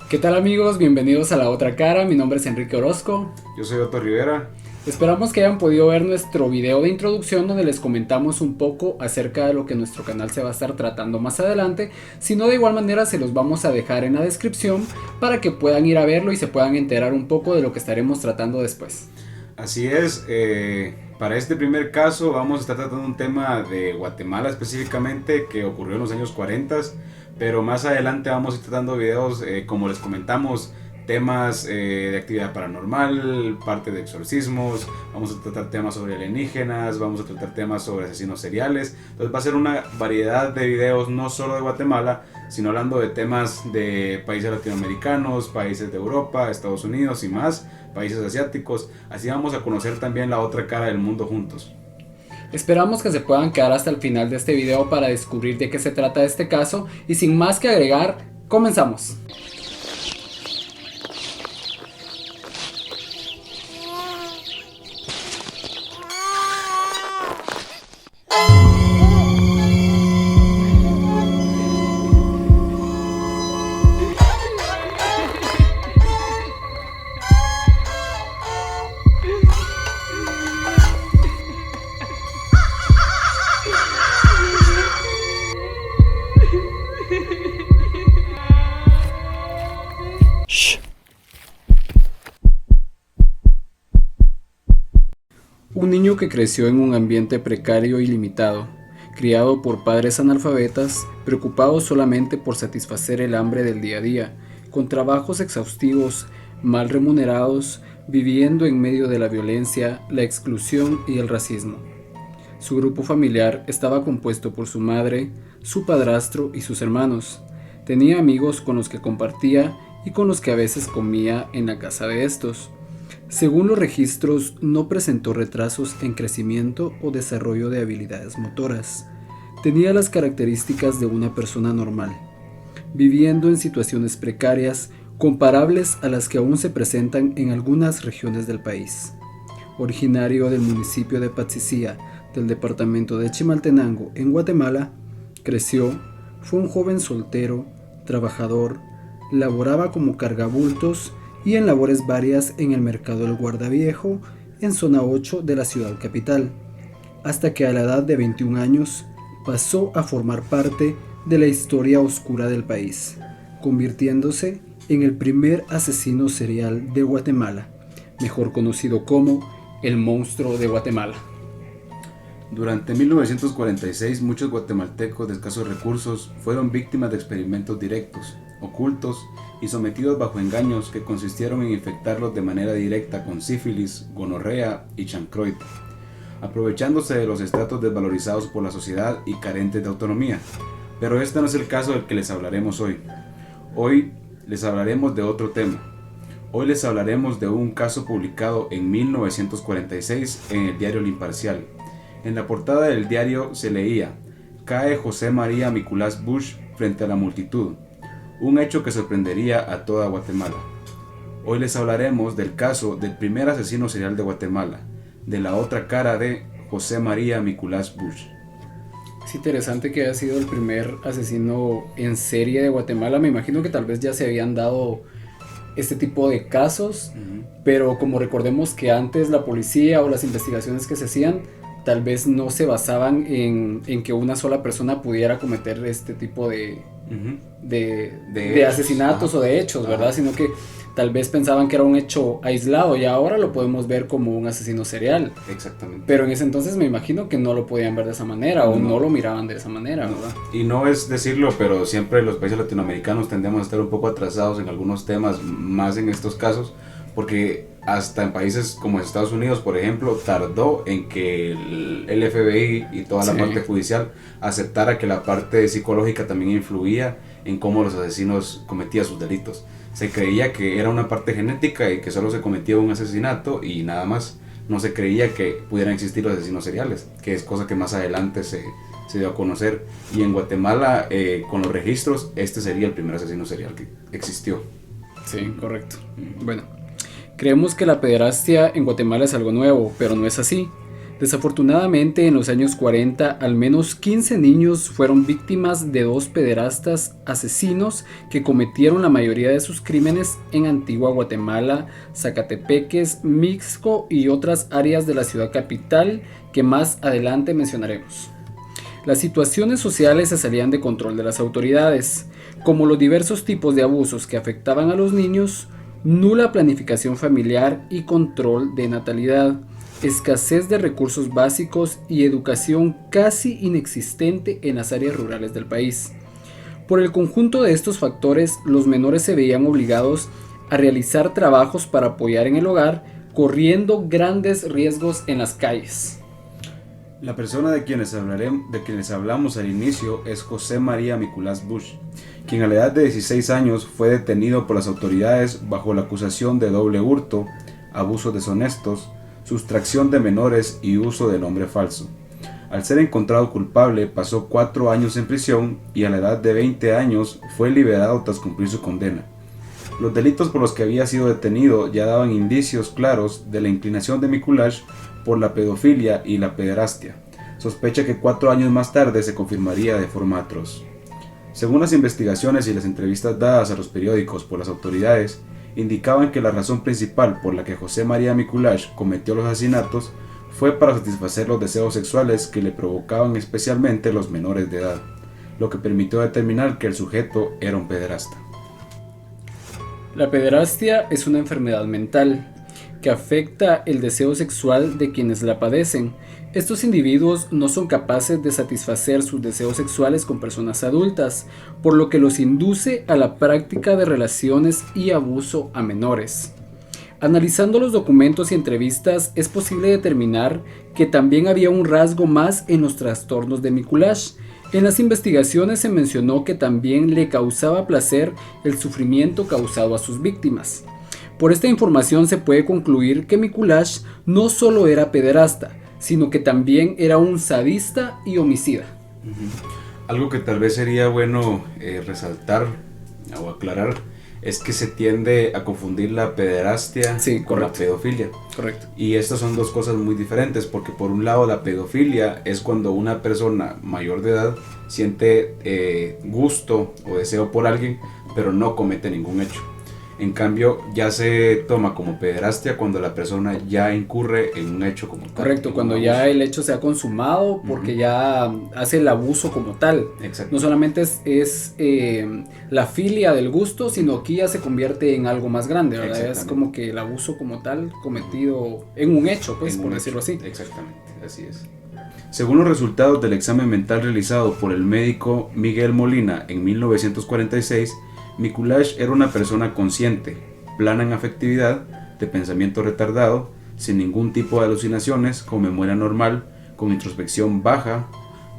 ¿Qué tal amigos? Bienvenidos a La Otra Cara, mi nombre es Enrique Orozco. Yo soy Otto Rivera. Esperamos que hayan podido ver nuestro video de introducción donde les comentamos un poco acerca de lo que nuestro canal se va a estar tratando más adelante. Si no, de igual manera se los vamos a dejar en la descripción para que puedan ir a verlo y se puedan enterar un poco de lo que estaremos tratando después. Así es, para este primer caso vamos a estar tratando un tema de Guatemala específicamente que ocurrió en los años 40, pero más adelante vamos a ir tratando videos, como les comentamos, temas de actividad paranormal, parte de exorcismos, vamos a tratar temas sobre alienígenas, vamos a tratar temas sobre asesinos seriales. Entonces va a ser una variedad de videos no solo de Guatemala, sino hablando de temas de países latinoamericanos, países de Europa, Estados Unidos y más, países asiáticos. Así vamos a conocer también la otra cara del mundo juntos. Esperamos que se puedan quedar hasta el final de este video para descubrir de qué se trata este caso y sin más que agregar, comenzamos. Un niño que creció en un ambiente precario y limitado, criado por padres analfabetas, preocupados solamente por satisfacer el hambre del día a día, con trabajos exhaustivos, mal remunerados, viviendo en medio de la violencia, la exclusión y el racismo. Su grupo familiar estaba compuesto por su madre, su padrastro y sus hermanos. Tenía amigos con los que compartía y con los que a veces comía en la casa de estos. Según los registros, no presentó retrasos en crecimiento o desarrollo de habilidades motoras. Tenía las características de una persona normal, viviendo en situaciones precarias comparables a las que aún se presentan en algunas regiones del país. Originario del municipio de Patsicía, del departamento de Chimaltenango, en Guatemala, creció, fue un joven soltero, trabajador, laboraba como cargabultos y en labores varias en el mercado del Guardaviejo, en zona 8 de la ciudad capital, hasta que a la edad de 21 años pasó a formar parte de la historia oscura del país, convirtiéndose en el primer asesino serial de Guatemala, mejor conocido como el monstruo de Guatemala. Durante 1946 muchos guatemaltecos de escasos recursos fueron víctimas de experimentos directos, ocultos y sometidos bajo engaños que consistieron en infectarlos de manera directa con sífilis, gonorrea y chancroid, aprovechándose de los estratos desvalorizados por la sociedad y carentes de autonomía. Pero este no es el caso del que les hablaremos hoy. Hoy les hablaremos de otro tema. Hoy les hablaremos de un caso publicado en 1946 en el diario El Imparcial. En la portada del diario se leía: "Cae José María Miculás Bush frente a la multitud", un hecho que sorprendería a toda Guatemala. Hoy les hablaremos del caso del primer asesino serial de Guatemala, de la otra cara de José María Miculás Bush. Es interesante que haya sido el primer asesino en serie de Guatemala. Me imagino que tal vez ya se habían dado este tipo de casos, pero como recordemos que antes la policía o las investigaciones que se hacían tal vez no se basaban en que una sola persona pudiera cometer este tipo de asesinatos o de hechos, ¿verdad? Sino que tal vez pensaban que era un hecho aislado y ahora lo podemos ver como un asesino serial. Exactamente. Pero en ese entonces me imagino que no lo podían ver de esa manera o no lo miraban de esa manera, ¿verdad? Y no es decirlo, pero siempre los países latinoamericanos tendemos a estar un poco atrasados en algunos temas, más en estos casos, porque hasta en países como Estados Unidos, por ejemplo, tardó en que el FBI y toda la parte judicial aceptara que la parte psicológica también influía en cómo los asesinos cometían sus delitos. Se creía que era una parte genética y que solo se cometía un asesinato y nada más. No se creía que pudieran existir los asesinos seriales, que es cosa que más adelante se dio a conocer. Y en Guatemala, con los registros, este sería el primer asesino serial que existió. Sí, correcto. Bueno, creemos que la pederastia en Guatemala es algo nuevo, pero no es así. Desafortunadamente, en los años 40, al menos 15 niños fueron víctimas de 2 pederastas asesinos que cometieron la mayoría de sus crímenes en Antigua Guatemala, Zacatepeques, Mixco y otras áreas de la ciudad capital que más adelante mencionaremos. Las situaciones sociales se salían de control de las autoridades, como los diversos tipos de abusos que afectaban a los niños, nula planificación familiar y control de natalidad, escasez de recursos básicos y educación casi inexistente en las áreas rurales del país. Por el conjunto de estos factores, los menores se veían obligados a realizar trabajos para apoyar en el hogar, corriendo grandes riesgos en las calles. La persona de quienes hablamos al inicio es José María Mikulás Bush, quien a la edad de 16 años fue detenido por las autoridades bajo la acusación de doble hurto, abusos deshonestos, sustracción de menores y uso de nombre falso. Al ser encontrado culpable, pasó 4 años en prisión y a la edad de 20 años fue liberado tras cumplir su condena. Los delitos por los que había sido detenido ya daban indicios claros de la inclinación de Mikulás por la pedofilia y la pederastia. Sospecha que 4 años más tarde se confirmaría de forma atroz. Según las investigaciones y las entrevistas dadas a los periódicos por las autoridades, indicaban que la razón principal por la que José María Mikulás cometió los asesinatos fue para satisfacer los deseos sexuales que le provocaban especialmente los menores de edad, lo que permitió determinar que el sujeto era un pederasta. La pederastia es una enfermedad mental que afecta el deseo sexual de quienes la padecen. Estos individuos no son capaces de satisfacer sus deseos sexuales con personas adultas, por lo que los induce a la práctica de relaciones y abuso a menores. Analizando los documentos y entrevistas, es posible determinar que también había un rasgo más en los trastornos de Mikulás. En las investigaciones se mencionó que también le causaba placer el sufrimiento causado a sus víctimas. Por esta información se puede concluir que Mikulás no solo era pederasta, sino que también era un sadista y homicida. Algo que tal vez sería bueno resaltar o aclarar es que se tiende a confundir la pederastia con la pedofilia. Correcto. Y estas son dos cosas muy diferentes, porque por un lado la pedofilia es cuando una persona mayor de edad siente gusto o deseo por alguien, pero no comete ningún hecho. En cambio, ya se toma como pederastia cuando la persona ya incurre en un hecho como tal. Correcto, cuando ya el hecho se ha consumado porque ya hace el abuso como tal. Exacto. No solamente es la filia del gusto, sino aquí ya se convierte en algo más grande, ¿verdad? Es como que el abuso como tal cometido en un hecho, pues, por decirlo así. Exactamente, así es. Según los resultados del examen mental realizado por el médico Miguel Molina en 1946, Mikulás era una persona consciente, plana en afectividad, de pensamiento retardado, sin ningún tipo de alucinaciones, con memoria normal, con introspección baja,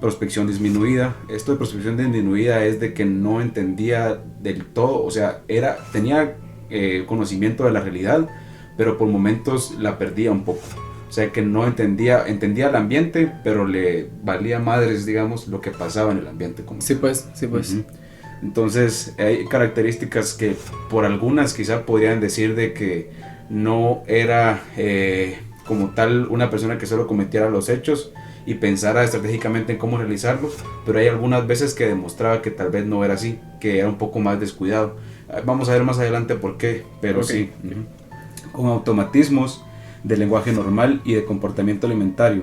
prospección disminuida. Esto de prospección disminuida es de que no entendía del todo, o sea, tenía conocimiento de la realidad, pero por momentos la perdía un poco. O sea, que no entendía el ambiente, pero le valía madres, digamos, lo que pasaba en el ambiente. Sí, pues. Uh-huh. Entonces hay características que por algunas quizá podrían decir de que no era como tal una persona que solo cometiera los hechos y pensara estratégicamente en cómo realizarlos, pero hay algunas veces que demostraba que tal vez no era así, que era un poco más descuidado. Vamos a ver más adelante por qué, pero okay. Sí. Con automatismos de lenguaje normal y de comportamiento alimentario.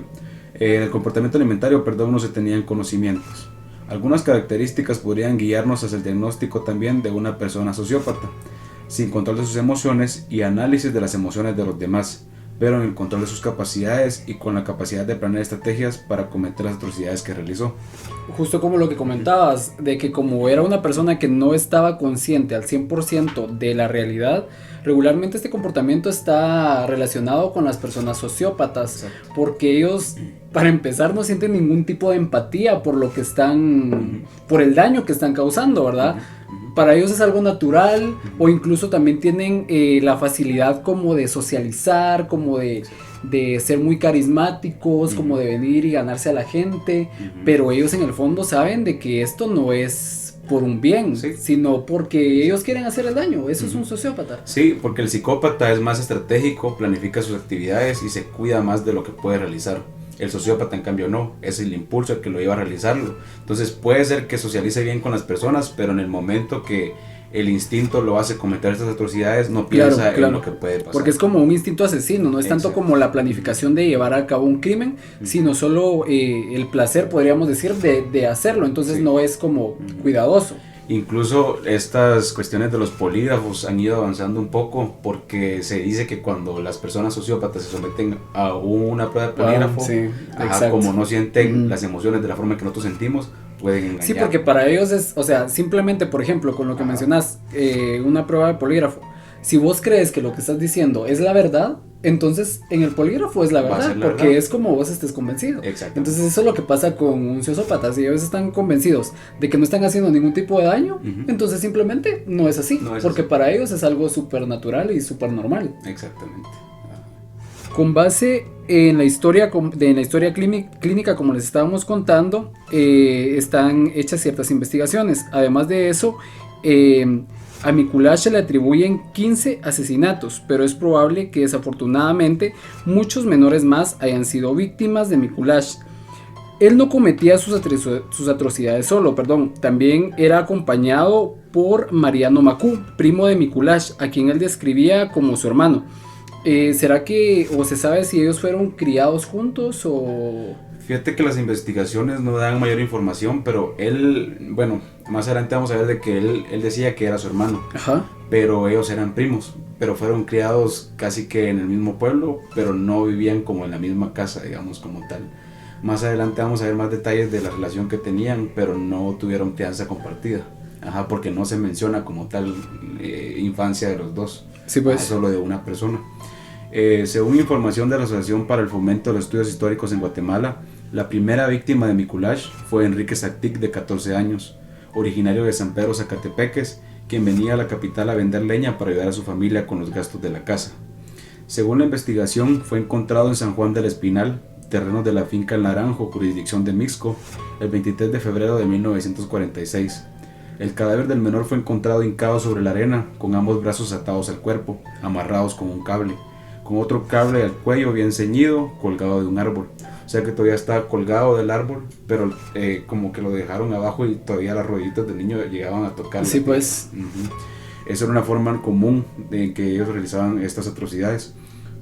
El comportamiento alimentario, no se tenían conocimientos. Algunas características podrían guiarnos hacia el diagnóstico también de una persona sociópata, sin control de sus emociones y análisis de las emociones de los demás, pero en el control de sus capacidades y con la capacidad de planear estrategias para cometer las atrocidades que realizó. Justo como lo que comentabas, de que como era una persona que no estaba consciente al 100% de la realidad, regularmente este comportamiento está relacionado con las personas sociópatas. Exacto. Porque ellos, para empezar, no sienten ningún tipo de empatía por lo que están, por el daño que están causando, ¿verdad? Para ellos es algo natural, o incluso también tienen la facilidad como de socializar, como de ser muy carismáticos, como de venir y ganarse a la gente, pero ellos en el fondo saben de que esto no es por un bien, sino porque ellos quieren hacer el daño. Eso es un sociópata. Sí, porque el psicópata es más estratégico, planifica sus actividades y se cuida más de lo que puede realizar. El sociópata, en cambio, no, es el impulso el que lo lleva a realizarlo. Entonces puede ser que socialice bien con las personas, pero en el momento que el instinto lo hace cometer estas atrocidades, no piensa en lo que puede pasar. Porque es como un instinto asesino, no es tanto como la planificación de llevar a cabo un crimen, sino solo el placer, podríamos decir, de hacerlo. Entonces no es como cuidadoso. Incluso estas cuestiones de los polígrafos han ido avanzando un poco, porque se dice que cuando las personas sociópatas se someten a una prueba de polígrafo, como no sienten las emociones de la forma que nosotros sentimos, pueden engañar. Sí, porque para ellos es, o sea, simplemente, por ejemplo, con lo que mencionas, una prueba de polígrafo, si vos crees que lo que estás diciendo es la verdad, entonces en el polígrafo es la verdad, porque es como vos estés convencido. Entonces eso es lo que pasa con un sociópata. Si ellos están convencidos de que no están haciendo ningún tipo de daño, entonces simplemente no es así, porque para ellos es algo súper natural y súper normal. Exactamente. Con base en la historia clínica, como les estábamos contando, están hechas ciertas investigaciones. Además de eso, a Mikuláš se le atribuyen 15 asesinatos, pero es probable que desafortunadamente muchos menores más hayan sido víctimas de Mikuláš. Él no cometía sus atrocidades solo, también era acompañado por Mariano Makú, primo de Mikuláš, a quien él describía como su hermano. ¿Será que, o se sabe si ellos fueron criados juntos o...? Fíjate que las investigaciones no dan mayor información, pero él, bueno, más adelante vamos a ver de que él decía que era su hermano. Pero ellos eran primos, pero fueron criados casi que en el mismo pueblo, pero no vivían como en la misma casa, digamos, como tal. Más adelante vamos a ver más detalles de la relación que tenían, pero no tuvieron crianza compartida. Porque no se menciona como tal infancia de los dos, sí, pues. Solo de una persona. Según información de la Asociación para el Fomento de los Estudios Históricos en Guatemala, la primera víctima de Mikuláš fue Enrique Sactic, de 14 años, originario de San Pedro Zacatepeques, quien venía a la capital a vender leña para ayudar a su familia con los gastos de la casa. Según la investigación, fue encontrado en San Juan del Espinal, terrenos de la finca El Naranjo, jurisdicción de Mixco, el 23 de febrero de 1946. El cadáver del menor fue encontrado hincado sobre la arena, con ambos brazos atados al cuerpo, amarrados con un cable, con otro cable al cuello bien ceñido, colgado de un árbol. O sea que todavía estaba colgado del árbol, pero como que lo dejaron abajo y todavía las rodillitas del niño llegaban a tocar. Sí, pues. Esa era una forma común de que ellos realizaban estas atrocidades.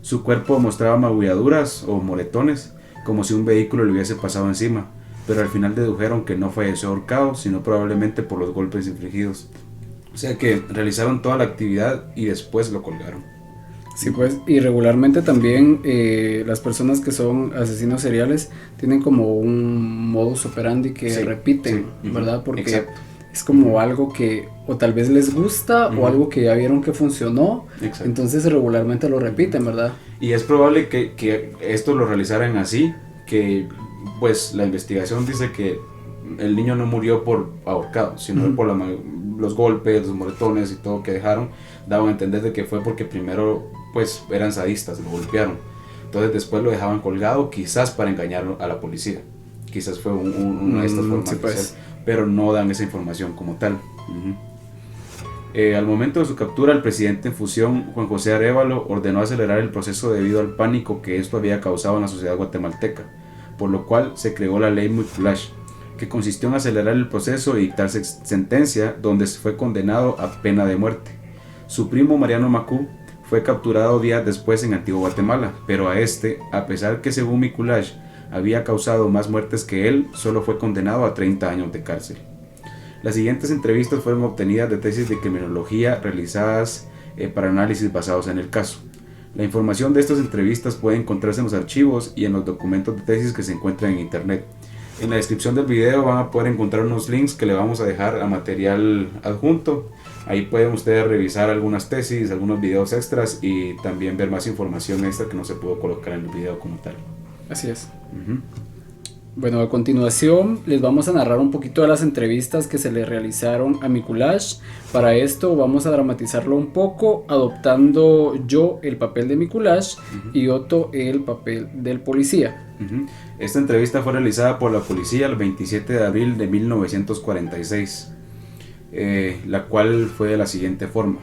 Su cuerpo mostraba magulladuras o moretones, como si un vehículo le hubiese pasado encima, pero al final dedujeron que no falleció ahorcado, sino probablemente por los golpes infligidos. O sea que realizaron toda la actividad y después lo colgaron. Sí, pues, y regularmente también las personas que son asesinos seriales tienen como un modus operandi que repiten, ¿verdad? Porque es como algo que o tal vez les gusta o algo que ya vieron que funcionó, entonces regularmente lo repiten, ¿verdad? Y es probable que esto lo realizaran así, que pues la investigación dice que el niño no murió por ahorcado, sino por los golpes, los moretones y todo que dejaron, daban a entender de que fue porque primero pues eran sadistas, lo golpearon, entonces después lo dejaban colgado, quizás para engañar a la policía, quizás fue una de estas formas, pues. Pero no dan esa información como tal. Al momento de su captura, el presidente en función, Juan José Arévalo, ordenó acelerar el proceso debido al pánico que esto había causado en la sociedad guatemalteca, por lo cual se creó la ley Mikuláš, que consistió en acelerar el proceso y dictar sentencia, donde se fue condenado a pena de muerte. Su primo Mariano Makú fue capturado días después en Antigua Guatemala, pero a pesar que según Mikuláš había causado más muertes que él, solo fue condenado a 30 años de cárcel. Las siguientes entrevistas fueron obtenidas de tesis de criminología realizadas para análisis basados en el caso. La información de estas entrevistas puede encontrarse en los archivos y en los documentos de tesis que se encuentran en internet. En la descripción del video van a poder encontrar unos links que le vamos a dejar a material adjunto. Ahí pueden ustedes revisar algunas tesis, algunos videos extras y también ver más información extra que no se pudo colocar en el video como tal. Así es. Bueno, a continuación les vamos a narrar un poquito de las entrevistas que se le realizaron a Mikuláš. Para esto vamos a dramatizarlo un poco, adoptando yo el papel de Mikuláš y Otto el papel del policía. Esta entrevista fue realizada por la policía el 27 de abril de 1946, la cual fue de la siguiente forma.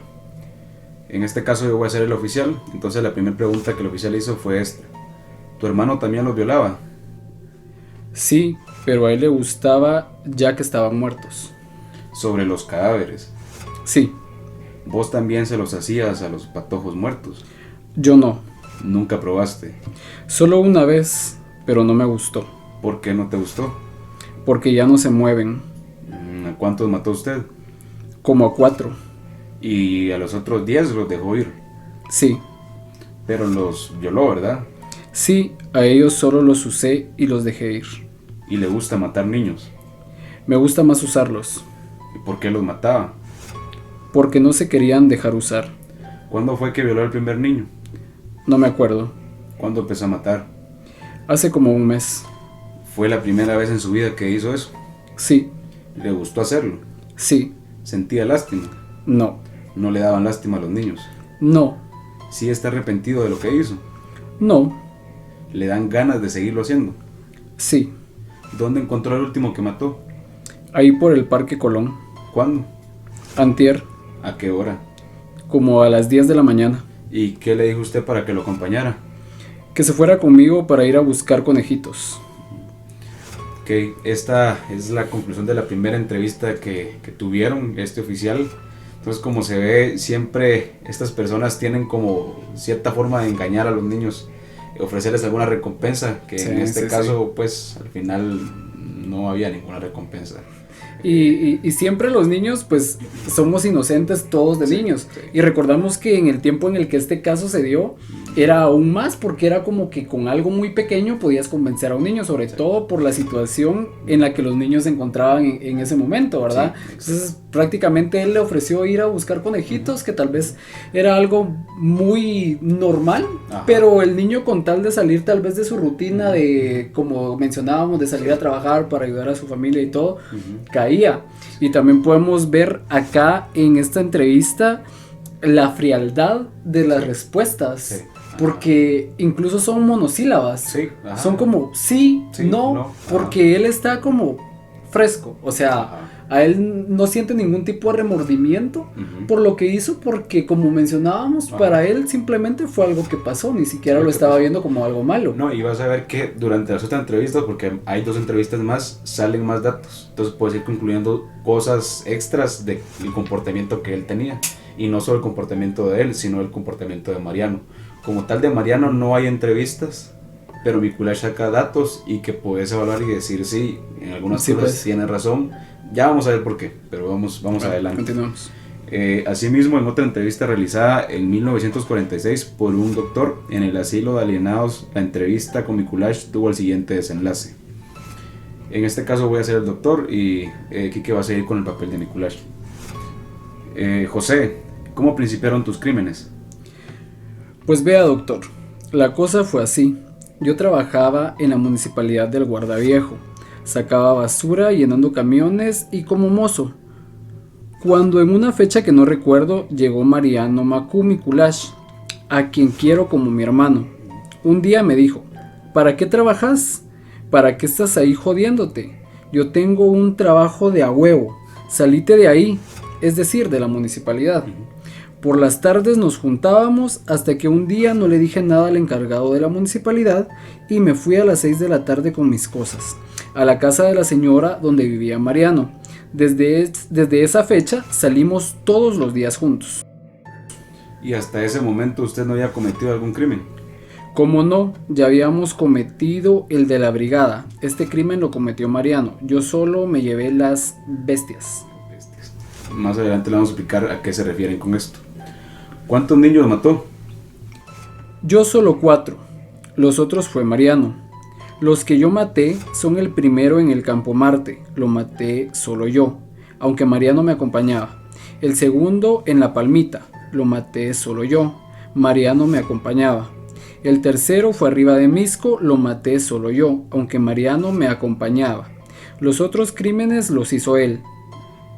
En este caso yo voy a ser el oficial, entonces la primera pregunta que el oficial hizo fue esta: ¿tu hermano también los violaba? Sí, pero a él le gustaba ya que estaban muertos. Sobre los cadáveres. Sí. ¿Vos también se los hacías a los patojos muertos? Yo no. ¿Nunca probaste? Solo una vez, pero no me gustó. ¿Por qué no te gustó? Porque ya no se mueven. ¿A cuántos mató usted? Como a 4. Y a los otros 10 los dejó ir. Sí. Pero los violó, ¿verdad? Sí, a ellos solo los usé y los dejé ir. ¿Y le gusta matar niños? Me gusta más usarlos. ¿Y por qué los mataba? Porque no se querían dejar usar. ¿Cuándo fue que violó al primer niño? No me acuerdo. ¿Cuándo empezó a matar? Hace como un mes. ¿Fue la primera vez en su vida que hizo eso? Sí. ¿Le gustó hacerlo? Sí. ¿Sentía lástima? No. ¿No le daban lástima a los niños? No. ¿Sí está arrepentido de lo que hizo? No. ¿Le dan ganas de seguirlo haciendo? Sí. ¿Dónde encontró el último que mató? Ahí por el Parque Colón. ¿Cuándo? Antier. ¿A qué hora? Como a las 10 de la mañana. ¿Y qué le dijo usted para que lo acompañara? Que se fuera conmigo para ir a buscar conejitos. Ok, esta es la conclusión de la primera entrevista que tuvieron este oficial. Entonces, como se ve, siempre estas personas tienen como cierta forma de engañar a los niños, ofrecerles alguna recompensa, que en este caso, pues al final no había ninguna recompensa. Y siempre los niños, pues somos inocentes todos de niños. Y recordamos que en el tiempo en el que este caso se dio, era aún más, porque era como que con algo muy pequeño podías convencer a un niño, sobre todo por la situación en la que los niños se encontraban en ese momento, ¿verdad? Entonces prácticamente él le ofreció ir a buscar conejitos, que tal vez era algo muy normal, pero el niño, con tal de salir tal vez de su rutina de, como mencionábamos, de salir a trabajar para ayudar a su familia y todo, caía. Y también podemos ver acá en esta entrevista la frialdad de las respuestas, porque incluso son monosílabas, son como sí, no, porque él está como fresco, o sea, a él no siente ningún tipo de remordimiento por lo que hizo, porque como mencionábamos, para él simplemente fue algo que pasó, ni siquiera lo estaba viendo como algo malo. No, y vas a ver que durante las otras entrevistas, porque hay 2 entrevistas más, salen más datos, entonces puedes ir concluyendo cosas extras del comportamiento que él tenía, y no solo el comportamiento de él, sino el comportamiento de Mariano. Como tal, de Mariano no hay entrevistas, pero Mikuláš saca datos y que puedes evaluar y decir sí, en algunas cosas tiene razón. Ya vamos a ver por qué, pero vamos adelante. Continuamos. Asimismo, en otra entrevista realizada en 1946 por un doctor en el asilo de alienados, la entrevista con Mikuláš tuvo el siguiente desenlace. En este caso voy a ser el doctor y Quique va a seguir con el papel de Mikuláš. José, ¿cómo principiaron tus crímenes? Pues vea, doctor, la cosa fue así. Yo trabajaba en la municipalidad del Guardaviejo, sacaba basura llenando camiones y como mozo, cuando en una fecha que no recuerdo llegó Mariano Macu Mikuláš, a quien quiero como mi hermano. Un día me dijo: ¿para qué trabajas? ¿Para qué estás ahí jodiéndote? Yo tengo un trabajo de a huevo, salite de ahí, es decir, de la municipalidad. Por las tardes nos juntábamos hasta que un día no le dije nada al encargado de la municipalidad y me fui a las 6 de la tarde con mis cosas a la casa de la señora donde vivía Mariano. Desde esa fecha salimos todos los días juntos. ¿Y hasta ese momento usted no había cometido algún crimen? Como no, ya habíamos cometido el de la brigada. Este crimen lo cometió Mariano, yo solo me llevé las bestias. Más adelante le vamos a explicar a qué se refieren con esto. ¿Cuántos niños mató? Yo solo 4, los otros fue Mariano. Los que yo maté son el primero en el Campo Marte, lo maté solo yo, aunque Mariano me acompañaba. El segundo en La Palmita, lo maté solo yo, Mariano me acompañaba. El tercero fue arriba de Misco, lo maté solo yo, aunque Mariano me acompañaba. Los otros crímenes los hizo él.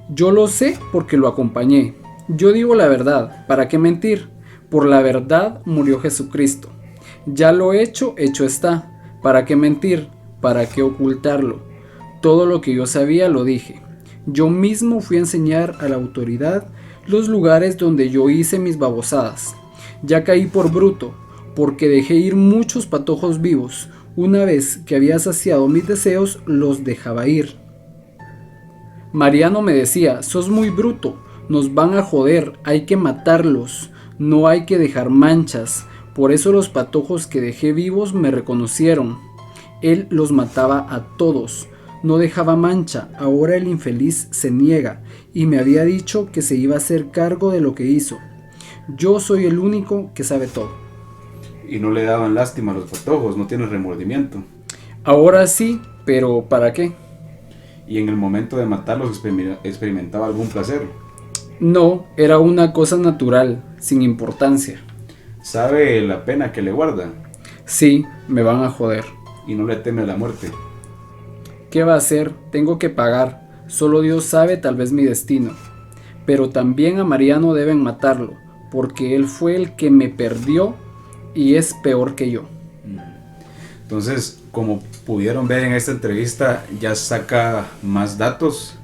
Yo lo sé porque lo acompañé. Yo digo la verdad, ¿para qué mentir? Por la verdad murió Jesucristo. Ya lo hecho, hecho está. ¿Para qué mentir? ¿Para qué ocultarlo? Todo lo que yo sabía lo dije. Yo mismo fui a enseñar a la autoridad los lugares donde yo hice mis babosadas. Ya caí por bruto, porque dejé ir muchos patojos vivos. Una vez que había saciado mis deseos, los dejaba ir. Mariano me decía, sos muy bruto, nos van a joder, hay que matarlos, no hay que dejar manchas. Por eso los patojos que dejé vivos me reconocieron. Él los mataba a todos, no dejaba mancha. Ahora el infeliz se niega y me había dicho que se iba a hacer cargo de lo que hizo. Yo soy el único que sabe todo. Y no le daban lástima a los patojos, no tiene remordimiento. Ahora sí, pero ¿para qué? Y en el momento de matarlos experimentaba algún placer. No, era una cosa natural, sin importancia. Sabe la pena que le guarda. Sí, me van a joder. Y no le teme a la muerte. ¿Qué va a hacer? Tengo que pagar. Solo Dios sabe tal vez mi destino. Pero también a Mariano deben matarlo, porque él fue el que me perdió y es peor que yo. Entonces, como pudieron ver en esta entrevista, ya saca más datos.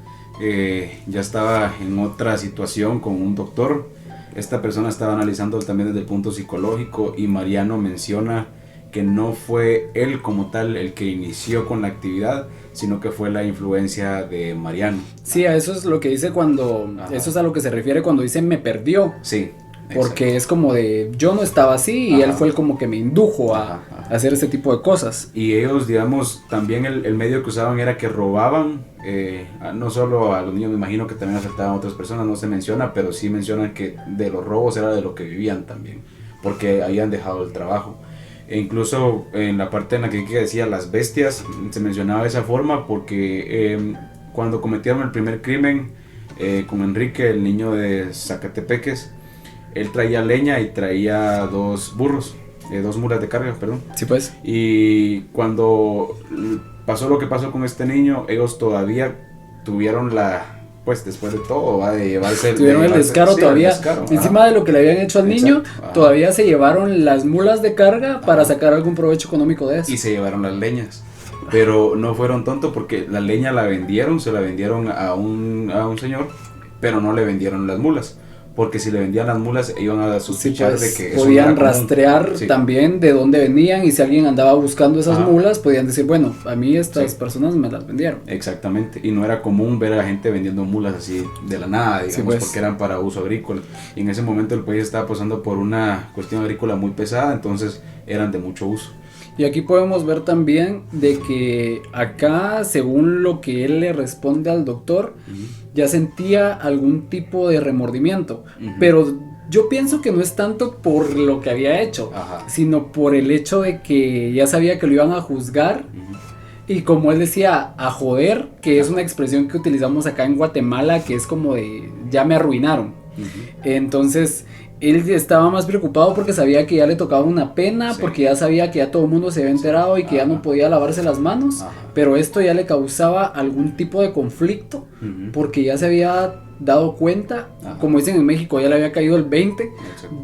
Ya estaba en otra situación con un doctor. Esta persona estaba analizando también desde el punto psicológico y Mariano menciona que no fue él como tal el que inició con la actividad, sino que fue la influencia de Mariano. Sí, a eso es lo que dice cuando, eso es a lo que se refiere cuando dice me perdió. Sí. Porque exacto. es como de, yo no estaba así y él fue el como que me indujo a hacer este tipo de cosas. Y ellos, digamos, también el medio que usaban era que robaban, no solo a los niños, me imagino que también afectaban a otras personas, no se menciona, pero sí mencionan que de los robos era de lo que vivían también, porque habían dejado el trabajo. E incluso en la parte en la que decía las bestias, se mencionaba de esa forma porque cuando cometieron el primer crimen con Enrique, el niño de Zacatepeques, él traía leña y traía dos burros, dos mulas de carga, perdón. Sí, pues. Y cuando pasó lo que pasó con este niño, ellos todavía tuvieron pues después de todo, va de llevarse tuvieron el descaro todavía, encima de lo que le habían hecho al niño, todavía se llevaron las mulas de carga para sacar algún provecho económico de eso. Y se llevaron las leñas. Pero no fueron tontos porque la leña la vendieron, se la vendieron a un señor, pero no le vendieron las mulas. Porque si le vendían las mulas iban a sospechar pues, de que eso podían rastrear también de dónde venían, y si alguien andaba buscando esas mulas podían decir, bueno, a mí estas personas me las vendieron. Exactamente, y no era común ver a la gente vendiendo mulas así de la nada, digamos, pues. porque eran para uso agrícola. Y en ese momento el país estaba pasando por una cuestión agrícola muy pesada, entonces eran de mucho uso. Y aquí podemos ver también de que acá, según lo que él le responde al doctor, ya sentía algún tipo de remordimiento, pero yo pienso que no es tanto por lo que había hecho, sino por el hecho de que ya sabía que lo iban a juzgar, y como él decía, a joder, que es una expresión que utilizamos acá en Guatemala, que es como de, ya me arruinaron. Entonces él estaba más preocupado porque sabía que ya le tocaba una pena, porque ya sabía que ya todo el mundo se había enterado y que ya no podía lavarse las manos, pero esto ya le causaba algún tipo de conflicto, porque ya se había dado cuenta, como dicen en México, ya le había caído el 20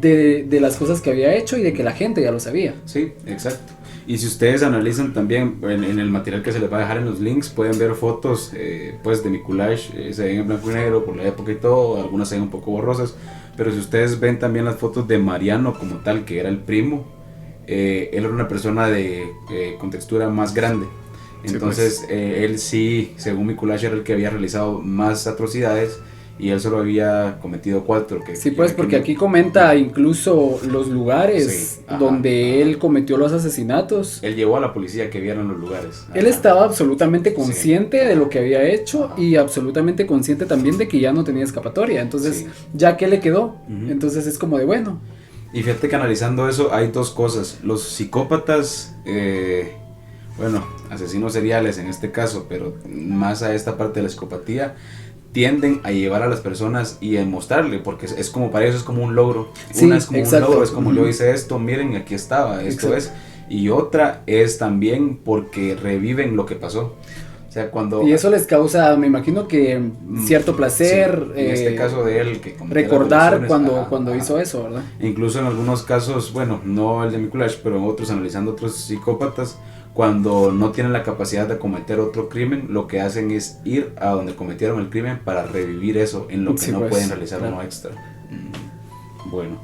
de las cosas que había hecho y de que la gente ya lo sabía. Sí, exacto. Y si ustedes analizan también en el material que se les va a dejar en los links, pueden ver fotos pues de mi collage, se ven en blanco y negro por la época y todo, algunas se ven un poco borrosas, pero si ustedes ven también las fotos de Mariano como tal, que era el primo, él era una persona con textura más grande. Entonces sí, pues. Él sí, según mi collage, era el que había realizado más atrocidades, y él solo había cometido 4. Sí, pues, porque aquí comenta incluso los lugares donde él cometió los asesinatos. Él llevó a la policía que vieran los lugares. Él estaba absolutamente consciente de lo que había hecho, y absolutamente consciente también de que ya no tenía escapatoria. Entonces, ¿ya qué le quedó? Entonces es como de, bueno. Y fíjate que analizando eso hay dos cosas. Los psicópatas, bueno, asesinos seriales en este caso, pero más a esta parte de la psicopatía, tienden a llevar a las personas y a mostrarle, porque es como para ellos es como un logro. Sí, una es como exacto. un logro, es como yo hice esto, miren, aquí estaba, esto Exacto. es. Y otra es también porque reviven lo que pasó. O sea, cuando... Y eso les causa, me imagino que cierto placer. Sí, en este caso de él, que cometió las recordar violaciones, cuando hizo eso, ¿verdad? Incluso en algunos casos, bueno, no el de Mikulash, pero en otros, analizando otros psicópatas, cuando no tienen la capacidad de cometer otro crimen, lo que hacen es ir a donde cometieron el crimen para revivir eso en lo que Sí, no pues, pueden realizar claro. uno extra. Bueno,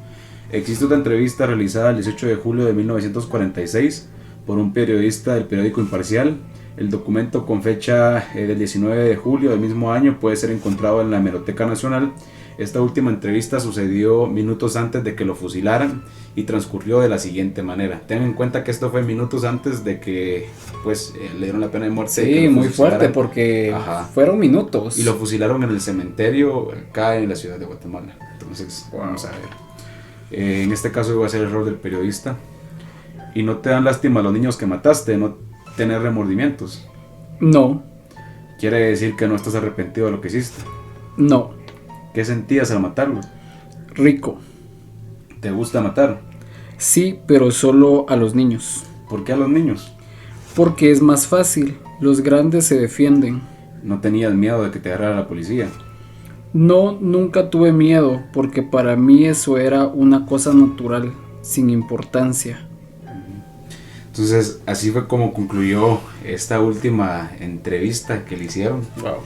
existe una entrevista realizada el 18 de julio de 1946 por un periodista del periódico Imparcial. El documento, con fecha del 19 de julio del mismo año, puede ser encontrado en la Hemeroteca Nacional. Esta última entrevista sucedió minutos antes de que lo fusilaran y transcurrió de la siguiente manera. Ten en cuenta que esto fue minutos antes de que pues le dieron la pena de muerte. Sí, muy fuerte porque fueron minutos. Y lo fusilaron en el cementerio acá en la ciudad de Guatemala. Entonces, vamos a ver. En este caso iba a ser el rol del periodista. Y no te dan lástima a los niños que mataste, no tener remordimientos. No. Quiere decir que no estás arrepentido de lo que hiciste. No. ¿Qué sentías al matarlo? Rico. ¿Te gusta matar? Sí, pero solo a los niños. ¿Por qué a los niños? Porque es más fácil. Los grandes se defienden. ¿No tenías miedo de que te agarrara la policía? No, nunca tuve miedo, porque para mí eso era una cosa natural, sin importancia. Entonces, así fue como concluyó esta última entrevista que le hicieron. Wow.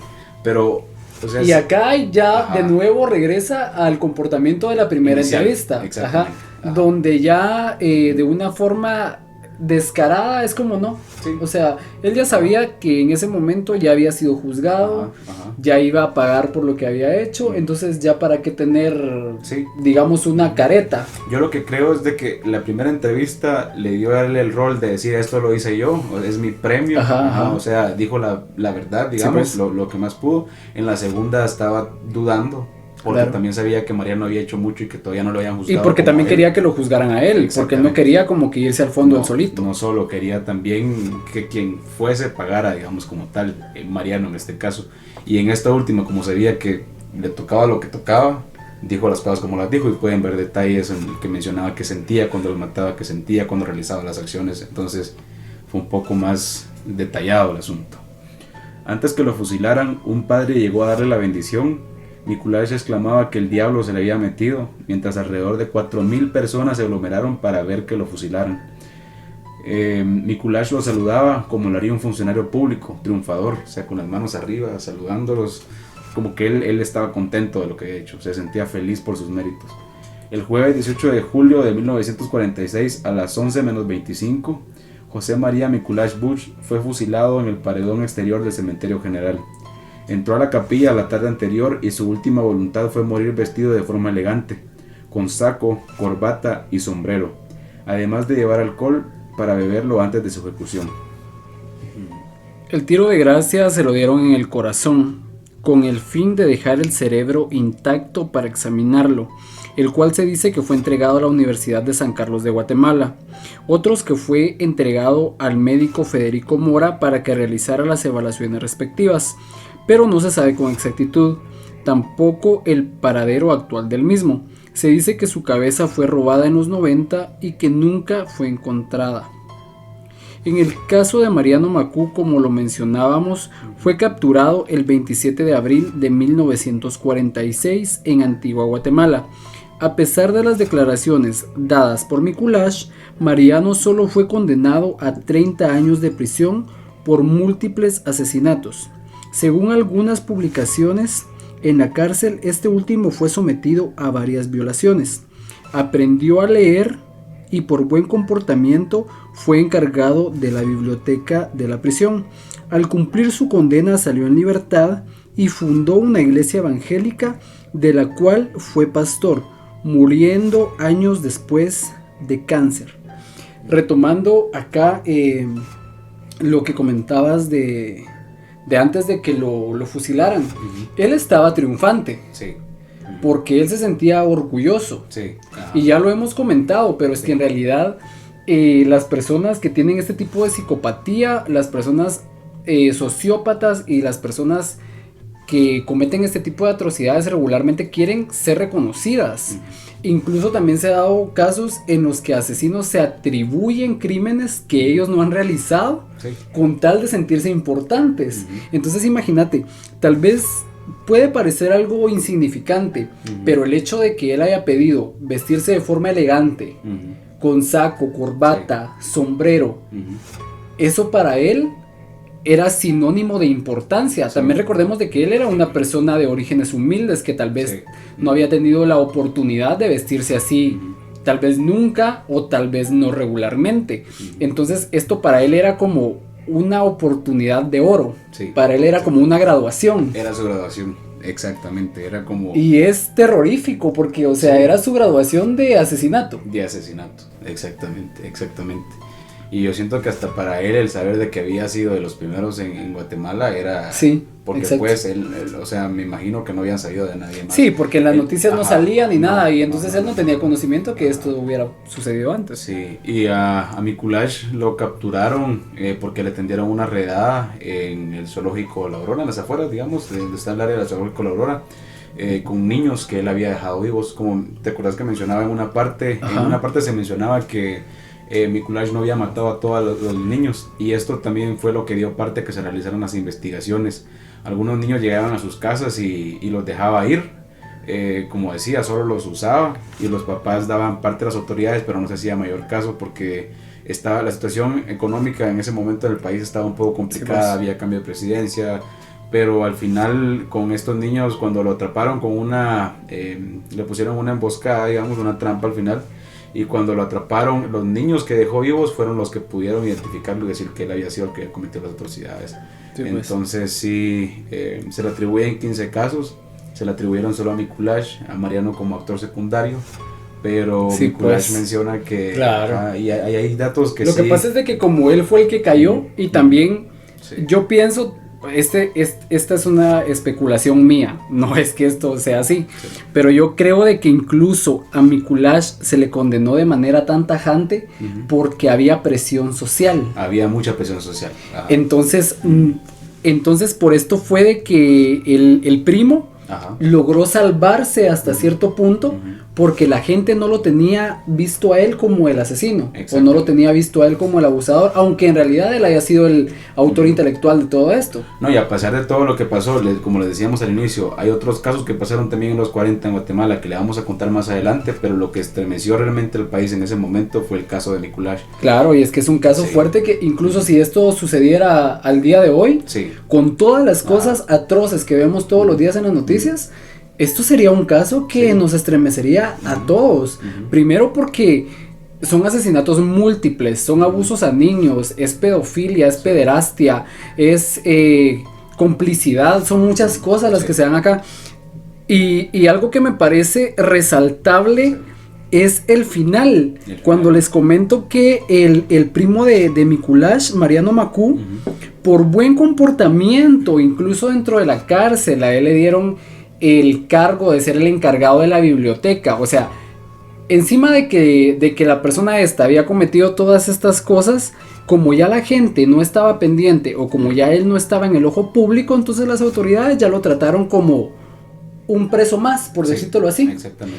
Pero, o sea, y acá ya de nuevo regresa al comportamiento de la primera entrevista. Exactamente. Donde ya de una forma descarada es como no. Sí. O sea, él ya sabía que en ese momento ya había sido juzgado, ya iba a pagar por lo que había hecho, entonces ya para qué tener, digamos, una careta. Yo lo que creo es de que la primera entrevista le dio a él el rol de decir esto lo hice yo, es mi premio, o sea, dijo la verdad, digamos, sí, pues. lo que más pudo. En la segunda estaba dudando, porque también sabía que Mariano había hecho mucho y que todavía no lo habían juzgado. Y porque también quería que lo juzgaran a él, porque él no quería como que irse al fondo él solito. No solo, quería también que quien fuese pagara, digamos, como tal, Mariano en este caso. Y en esta última, como sabía que le tocaba lo que tocaba, dijo las cosas como las dijo, y pueden ver detalles en el que mencionaba que sentía cuando lo mataba, que sentía cuando realizaba las acciones. Entonces fue un poco más detallado el asunto. Antes que lo fusilaran, un padre llegó a darle la bendición. Mikulash exclamaba que el diablo se le había metido, mientras alrededor de 4,000 personas se aglomeraron para ver que lo fusilaran. Mikulash lo saludaba como lo haría un funcionario público, triunfador, o sea, con las manos arriba, saludándolos, como que él estaba contento de lo que había hecho, se sentía feliz por sus méritos. El jueves 18 de julio de 1946, a las 11:25, José María Mikulash Bush fue fusilado en el paredón exterior del cementerio general. Entró a la capilla la tarde anterior y su última voluntad fue morir vestido de forma elegante, con saco, corbata y sombrero, además de llevar alcohol para beberlo antes de su ejecución. El tiro de gracia se lo dieron en el corazón, con el fin de dejar el cerebro intacto para examinarlo, el cual se dice que fue entregado a la Universidad de San Carlos de Guatemala, otros que fue entregado al médico Federico Mora para que realizara las evaluaciones respectivas, pero no se sabe con exactitud, tampoco el paradero actual del mismo. Se dice que su cabeza fue robada en los 90 y que nunca fue encontrada. En el caso de Mariano Macú, como lo mencionábamos, fue capturado el 27 de abril de 1946 en Antigua Guatemala. A pesar de las declaraciones dadas por Mikulash, Mariano solo fue condenado a 30 años de prisión por múltiples asesinatos. Según algunas publicaciones, en la cárcel este último fue sometido a varias violaciones. Aprendió a leer y por buen comportamiento fue encargado de la biblioteca de la prisión. Al cumplir su condena salió en libertad y fundó una iglesia evangélica de la cual fue pastor, muriendo años después de cáncer. Retomando acá lo que comentabas de antes de que lo fusilaran, él estaba triunfante, porque él se sentía orgulloso. Y ya lo hemos comentado, pero es que en realidad las personas que tienen este tipo de psicopatía, las personas sociópatas y las personas que cometen este tipo de atrocidades regularmente quieren ser reconocidas. Incluso también se ha dado casos en los que asesinos se atribuyen crímenes que ellos no han realizado con tal de sentirse importantes. Entonces imagínate, tal vez puede parecer algo insignificante, pero el hecho de que él haya pedido vestirse de forma elegante, con saco, corbata, sombrero, eso para él era sinónimo de importancia. También recordemos de que él era una persona de orígenes humildes que tal vez no había tenido la oportunidad de vestirse así, tal vez nunca o tal vez no regularmente. Entonces esto para él era como una oportunidad de oro. Para él era como una graduación. Era su graduación, exactamente, era como... Y es terrorífico porque, o sea, era su graduación de asesinato. De asesinato, exactamente. Y yo siento que hasta para él el saber de que había sido de los primeros en Guatemala era... Sí, porque exacto. pues él, o sea, me imagino que no habían sabido de nadie más. Sí, porque en las noticias no salía ni nada, y entonces no, él no tenía conocimiento que esto hubiera sucedido antes. Sí, y a Mikulash lo capturaron porque le tendieron una redada en el zoológico La Aurora, en las afueras, digamos, donde está el área del zoológico La Aurora, con niños que él había dejado vivos. Como te acuerdas que mencionaba en una parte se mencionaba que Mikulash no había matado a todos los niños, y esto también fue lo que dio parte a que se realizaran las investigaciones. Algunos niños llegaban a sus casas y los dejaba ir, como decía, solo los usaba, y los papás daban parte a las autoridades, pero no se hacía mayor caso porque la situación económica en ese momento del país estaba un poco complicada, sí, había cambio de presidencia, pero al final con estos niños, cuando lo atraparon con le pusieron una emboscada, digamos, una trampa al final. Y cuando lo atraparon, los niños que dejó vivos fueron los que pudieron identificarlo y decir que él había sido el que cometió las atrocidades. Sí, entonces sí, se le atribuyen 15 casos, se le atribuyeron solo a Mikulash, a Mariano como actor secundario, pero sí, Mikulash menciona que... Claro. Y hay datos que Lo que pasa es de que como él fue el que cayó, y también yo pienso... Esta es una especulación mía, no es que esto sea así, pero yo creo de que incluso a Mikulash se le condenó de manera tan tajante porque había presión social. Había mucha presión social. Entonces por esto fue de que el primo logró salvarse hasta cierto punto porque la gente no lo tenía visto a él como el asesino, o no lo tenía visto a él como el abusador, aunque en realidad él haya sido el autor intelectual de todo esto. No, y a pesar de todo lo que pasó, como les decíamos al inicio, hay otros casos que pasaron también en los 40 en Guatemala que le vamos a contar más adelante, pero lo que estremeció realmente el país en ese momento fue el caso de Mikulash. Claro, y es que es un caso fuerte que incluso si esto sucediera al día de hoy, con todas las cosas atroces que vemos todos los días en las noticias, esto sería un caso que nos estremecería a todos. Primero porque son asesinatos múltiples, son abusos a niños, es pedofilia, es pederastia, es complicidad, son muchas cosas las que se dan acá. Y algo que me parece resaltable es el final. Cuando les comento que el primo de Mikulash, Mariano Macú, por buen comportamiento, incluso dentro de la cárcel, a él le dieron el cargo de ser el encargado de la biblioteca. O sea, encima de que la persona esta había cometido todas estas cosas, como ya la gente no estaba pendiente o como ya él no estaba en el ojo público, entonces las autoridades ya lo trataron como un preso más, por decirlo así,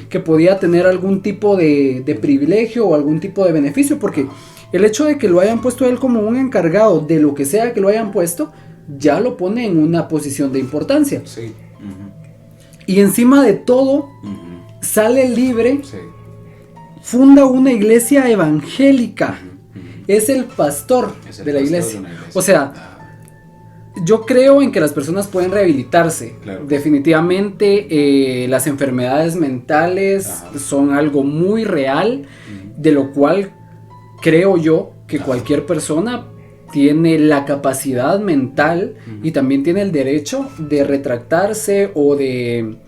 que podía tener algún tipo de privilegio o algún tipo de beneficio, porque el hecho de que lo hayan puesto a él como un encargado de lo que sea que lo hayan puesto, ya lo pone en una posición de importancia. Y encima de todo, sale libre, funda una iglesia evangélica, es el pastor de la iglesia. O sea, yo creo en que las personas pueden rehabilitarse. Definitivamente las enfermedades mentales son algo muy real, de lo cual creo yo que cualquier persona tiene la capacidad mental y también tiene el derecho de retractarse o de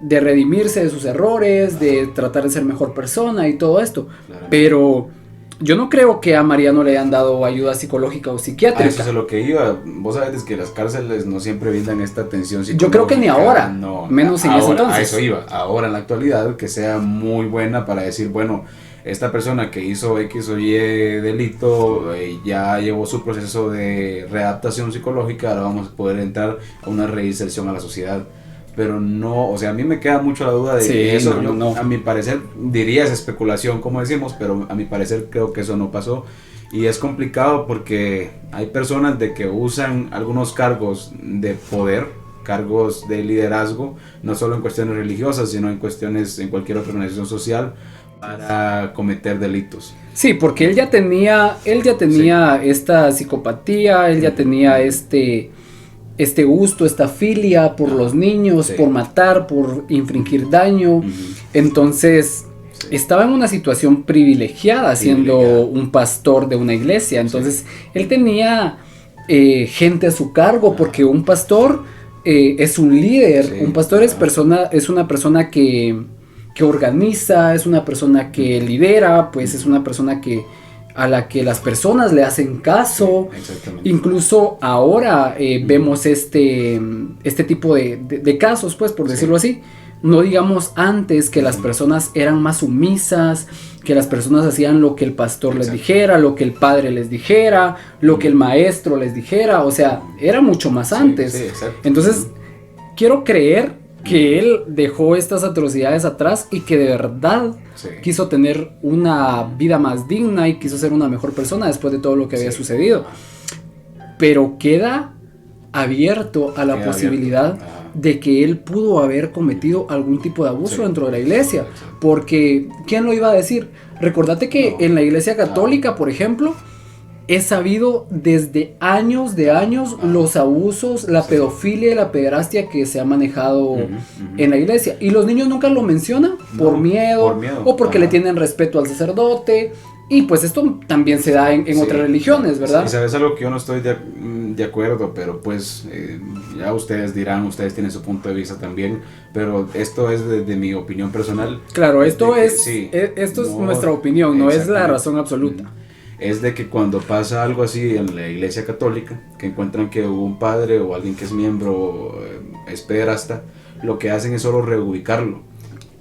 redimirse de sus errores, de tratar de ser mejor persona y todo esto. Pero yo no creo que a Mariano le hayan dado ayuda psicológica o psiquiátrica. Eso es lo que iba. Vos sabés que las cárceles no siempre brindan esta atención psicológica. Yo creo que ni ahora, no, menos en ese entonces. A eso iba. Ahora en la actualidad, que sea muy buena para decir, bueno, esta persona que hizo X o Y delito ya llevó su proceso de readaptación psicológica, ahora vamos a poder entrar a una reinserción a la sociedad. Pero no, o sea, a mí me queda mucho la duda de Sí, eso. no. A mi parecer, diría es especulación, como decimos, pero a mi parecer creo que eso no pasó. Y es complicado porque hay personas de que usan algunos cargos de poder, cargos de liderazgo, no solo en cuestiones religiosas, sino en cuestiones, en cualquier otra organización social, para cometer delitos. Sí, porque él ya tenía esta psicopatía, él ya tenía este gusto, esta filia por los niños, por matar, por infringir daño. Entonces, estaba en una situación privilegiada siendo un pastor de una iglesia. Entonces, él tenía gente a su cargo, porque un pastor es un líder. Un pastor es una persona que organiza, es una persona que lidera, pues es una persona a la que las personas le hacen caso. Incluso ahora vemos este tipo de casos, pues, por decirlo así. No digamos antes que las personas eran más sumisas, que las personas hacían lo que el pastor les dijera, lo que el padre les dijera, lo que el maestro les dijera. O sea, era mucho más antes. Entonces, quiero creer que él dejó estas atrocidades atrás y que de verdad quiso tener una vida más digna y quiso ser una mejor persona después de todo lo que había sucedido. Pero queda abierto a la posibilidad de que él pudo haber cometido algún tipo de abuso dentro de la iglesia. Porque, ¿quién lo iba a decir? Recordate que en la iglesia católica, por ejemplo, es sabido desde años los abusos, la pedofilia y la pederastia que se ha manejado en la iglesia. Y los niños nunca lo mencionan por miedo o porque le tienen respeto al sacerdote. Y pues esto también se da en otras religiones, ¿verdad? Y sabes algo que yo no estoy de acuerdo, pero pues ya ustedes dirán, ustedes tienen su punto de vista también, pero esto es de mi opinión personal. Claro, esto es nuestra opinión, no es la razón absoluta. Es de que cuando pasa algo así en la iglesia católica, que encuentran que hubo un padre o alguien que es miembro es pederasta, lo que hacen es solo reubicarlo.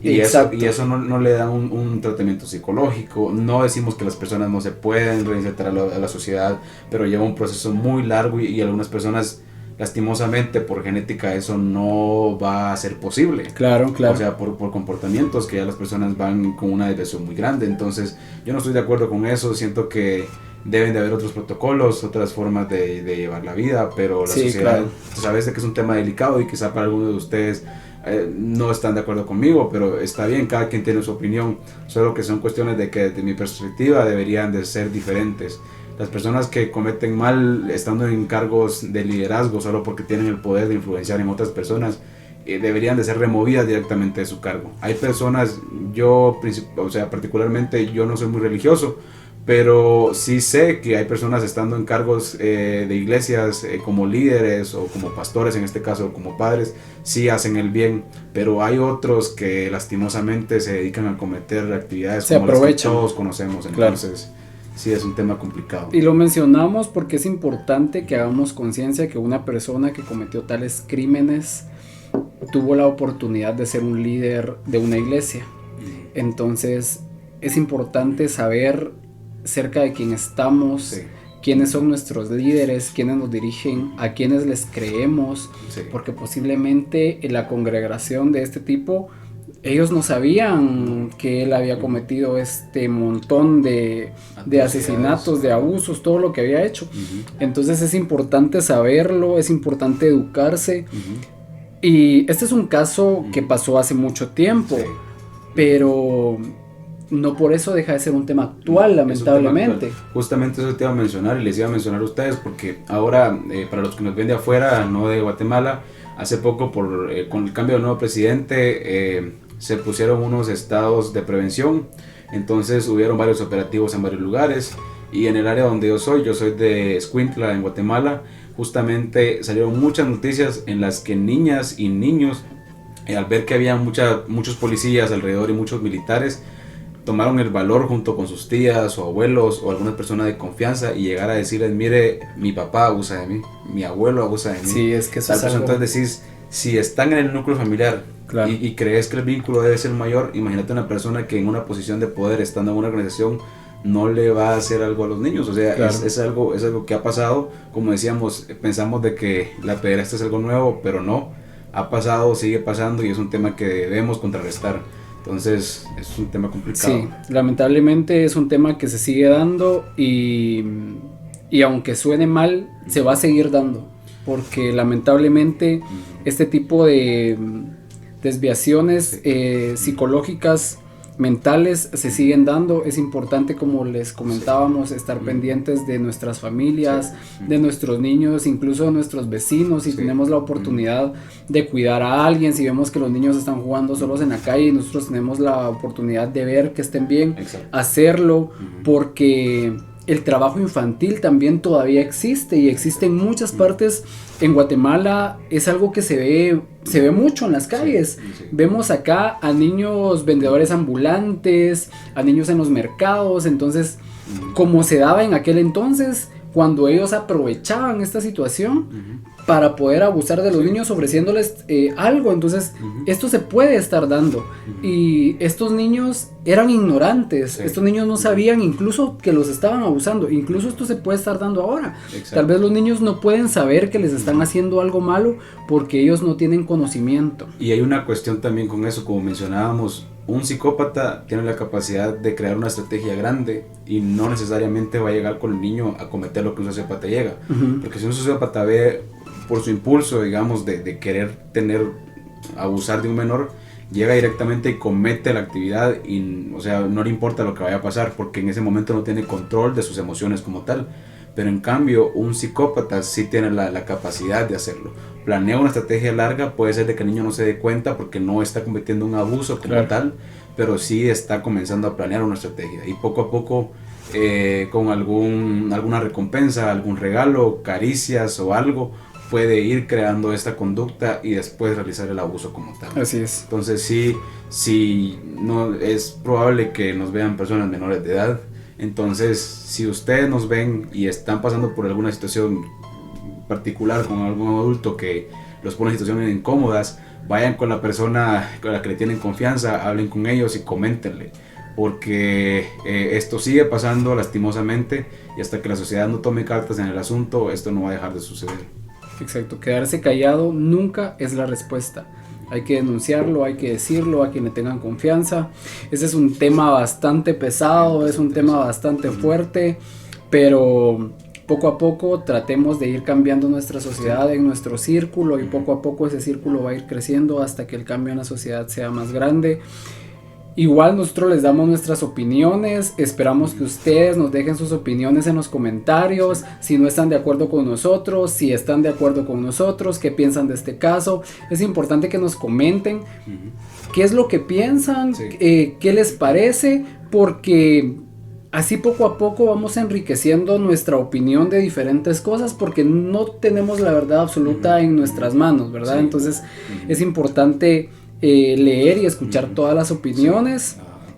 Y eso no le da un tratamiento psicológico. No decimos que las personas no se pueden reinsertar a la sociedad, pero lleva un proceso muy largo y algunas personas, lastimosamente, por genética, eso no va a ser posible. Claro. O sea, por comportamientos que ya las personas van con una desviación muy grande. Entonces, yo no estoy de acuerdo con eso. Siento que deben de haber otros protocolos, otras formas de llevar la vida, pero la sociedad, sabes de que es un tema delicado y quizá para algunos de ustedes no están de acuerdo conmigo, pero está bien, cada quien tiene su opinión, solo que son cuestiones de que desde mi perspectiva deberían de ser diferentes. Las personas que cometen mal estando en cargos de liderazgo solo porque tienen el poder de influenciar en otras personas, deberían de ser removidas directamente de su cargo. Hay personas, particularmente yo no soy muy religioso, pero sí sé que hay personas estando en cargos de iglesias como líderes o como pastores, en este caso como padres, sí hacen el bien, pero hay otros que lastimosamente se dedican a cometer actividades como las que todos conocemos. Entonces sí es un tema complicado. Y lo mencionamos porque es importante que hagamos conciencia que una persona que cometió tales crímenes tuvo la oportunidad de ser un líder de una iglesia. Entonces es importante saber cerca de quién estamos, quiénes son nuestros líderes, quiénes nos dirigen, a quiénes les creemos, porque posiblemente en la congregación de este tipo, ellos no sabían que él había cometido este montón de asesinatos, de abusos, todo lo que había hecho. Entonces es importante saberlo, es importante educarse. Y este es un caso que pasó hace mucho tiempo, pero no por eso deja de ser un tema actual, lamentablemente. Justamente eso te iba a mencionar y les iba a mencionar a ustedes, porque ahora, para los que nos ven de afuera, no de Guatemala, hace poco con el cambio del nuevo presidente se pusieron unos estados de prevención. Entonces hubieron varios operativos en varios lugares, y en el área donde yo soy de Escuintla, en Guatemala, justamente salieron muchas noticias en las que niñas y niños, al ver que había muchos policías alrededor y muchos militares, tomaron el valor junto con sus tías o abuelos o alguna persona de confianza y llegar a decirles, mire, mi papá abusa de mí, mi abuelo abusa de mí. Sí, es que eso es algo... Entonces decís, si están en el núcleo familiar, claro, y crees que el vínculo debe ser mayor, imagínate una persona que en una posición de poder, estando en una organización, no le va a hacer algo a los niños. O sea, claro, es algo que ha pasado. Como decíamos, pensamos de que la pederastia es algo nuevo, pero no, ha pasado, sigue pasando y es un tema que debemos contrarrestar. Entonces es un tema complicado. Sí, lamentablemente es un tema que se sigue dando y aunque suene mal, se va a seguir dando, porque lamentablemente este tipo de desviaciones psicológicas, mentales, se siguen dando. Es importante, como les comentábamos, estar pendientes de nuestras familias, de nuestros niños, incluso de nuestros vecinos. Si tenemos la oportunidad de cuidar a alguien, si vemos que los niños están jugando solos en la calle y nosotros tenemos la oportunidad de ver que estén bien, hacerlo, porque el trabajo infantil también todavía existe y existe en muchas partes. En Guatemala es algo que se ve mucho en las calles. Vemos acá a niños vendedores ambulantes, a niños en los mercados. Entonces, como se daba en aquel entonces, cuando ellos aprovechaban esta situación para poder abusar de los niños ofreciéndoles algo. Entonces esto se puede estar dando y estos niños eran ignorantes, estos niños no sabían incluso que los estaban abusando. Incluso esto se puede estar dando ahora. Tal vez los niños no pueden saber que les están haciendo algo malo porque ellos no tienen conocimiento. Y hay una cuestión también con eso, como mencionábamos. Un psicópata tiene la capacidad de crear una estrategia grande y no necesariamente va a llegar con el niño a cometer lo que un sociópata llega. Porque si un sociópata ve por su impulso, digamos, de querer abusar de un menor, llega directamente y comete la actividad y, o sea, no le importa lo que vaya a pasar porque en ese momento no tiene control de sus emociones como tal. Pero en cambio, un psicópata sí tiene la capacidad de hacerlo. Planea una estrategia larga, puede ser de que el niño no se dé cuenta porque no está cometiendo un abuso como tal, pero sí está comenzando a planear una estrategia. Y poco a poco, con alguna recompensa, algún regalo, caricias o algo, puede ir creando esta conducta y después realizar el abuso como tal. Así es. Entonces sí, no, es probable que nos vean personas menores de edad. Entonces, si ustedes nos ven y están pasando por alguna situación particular con algún adulto que los pone en situaciones incómodas, vayan con la persona con la que le tienen confianza, hablen con ellos y coméntenle, porque esto sigue pasando lastimosamente y hasta que la sociedad no tome cartas en el asunto, esto no va a dejar de suceder. Exacto, quedarse callado nunca es la respuesta. Hay que denunciarlo, hay que decirlo a quien le tengan confianza. Ese es un tema bastante pesado, es un tema bastante fuerte, pero poco a poco tratemos de ir cambiando nuestra sociedad en nuestro círculo y poco a poco ese círculo va a ir creciendo hasta que el cambio en la sociedad sea más grande. Igual nosotros les damos nuestras opiniones, esperamos que ustedes nos dejen sus opiniones en los comentarios, si no están de acuerdo con nosotros, si están de acuerdo con nosotros, qué piensan de este caso. Es importante que nos comenten qué es lo que piensan, qué les parece, porque así poco a poco vamos enriqueciendo nuestra opinión de diferentes cosas, porque no tenemos la verdad absoluta en nuestras manos, ¿verdad? Entonces es importante leer y escuchar todas las opiniones.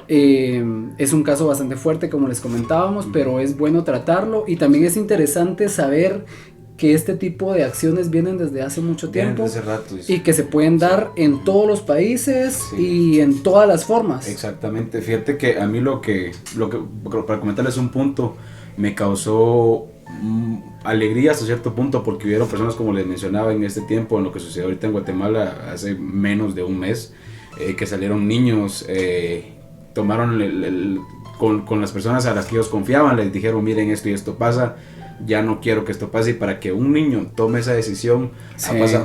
Es un caso bastante fuerte, como les comentábamos, pero es bueno tratarlo y también es interesante saber que este tipo de acciones vienen desde hace mucho tiempo y que se pueden dar en todos los países y en todas las formas. Exactamente, fíjate que a mí lo que para comentarles un punto, me causó alegría hasta cierto punto porque hubieron personas, como les mencionaba, en este tiempo, en lo que sucedió ahorita en Guatemala hace menos de un mes, que salieron niños, tomaron con las personas a las que ellos confiaban, les dijeron miren esto y esto pasa, ya no quiero que esto pase, y para que un niño tome esa decisión,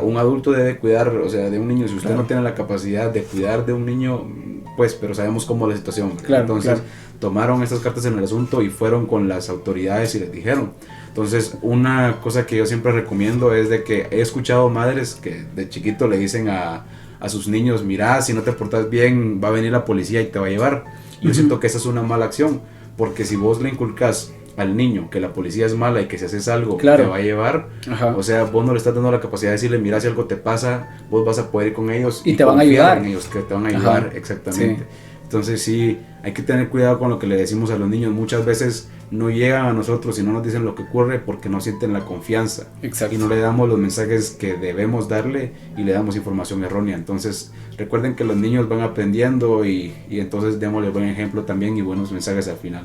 un adulto debe cuidar, o sea, de un niño. Si usted no tiene la capacidad de cuidar de un niño, pues, pero sabemos cómo es la situación, entonces tomaron estas cartas en el asunto y fueron con las autoridades y les dijeron. Entonces, una cosa que yo siempre recomiendo es de que he escuchado madres que de chiquito le dicen a sus niños, mira, si no te portas bien va a venir la policía y te va a llevar. Y yo siento que esa es una mala acción, porque si vos le inculcas al niño que la policía es mala y que si haces algo te va a llevar, o sea, vos no le estás dando la capacidad de decirle, mira, si algo te pasa, vos vas a poder ir con ellos y te van a ayudar en ellos, que te van a ayudar, exactamente. Entonces sí, hay que tener cuidado con lo que le decimos a los niños. Muchas veces no llegan a nosotros y no nos dicen lo que ocurre porque no sienten la confianza. Exacto. Y no le damos los mensajes que debemos darle y le damos información errónea. Entonces recuerden que los niños van aprendiendo y entonces démosle buen ejemplo también y buenos mensajes al final.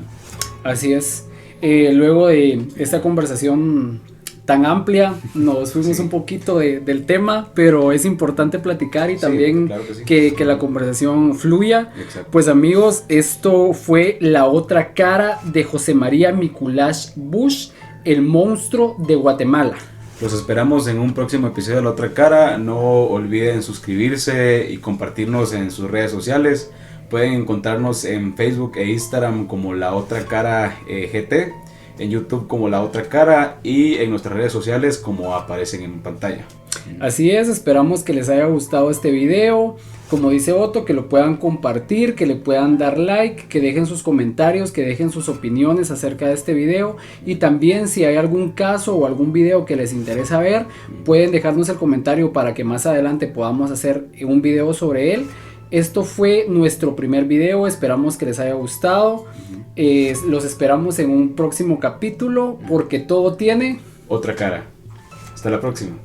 Así es. Luego de esta conversación tan amplia, nos fuimos un poquito del tema, pero es importante platicar y también claro que sí. que la conversación fluya. Exacto. Pues amigos, esto fue La Otra Cara de José María Mikuláš Bush, el monstruo de Guatemala. Los esperamos en un próximo episodio de La Otra Cara. No olviden suscribirse y compartirnos en sus redes sociales. Pueden encontrarnos en Facebook e Instagram como La Otra Cara GT, en YouTube como La Otra Cara y en nuestras redes sociales como aparecen en pantalla. Así es, esperamos que les haya gustado este video. Como dice Otto, que lo puedan compartir, que le puedan dar like, que dejen sus comentarios, que dejen sus opiniones acerca de este video. Y también si hay algún caso o algún video que les interesa ver, pueden dejarnos el comentario para que más adelante podamos hacer un video sobre él. Esto fue nuestro primer video, esperamos que les haya gustado. Los esperamos en un próximo capítulo porque todo tiene Otra Cara. Hasta la próxima.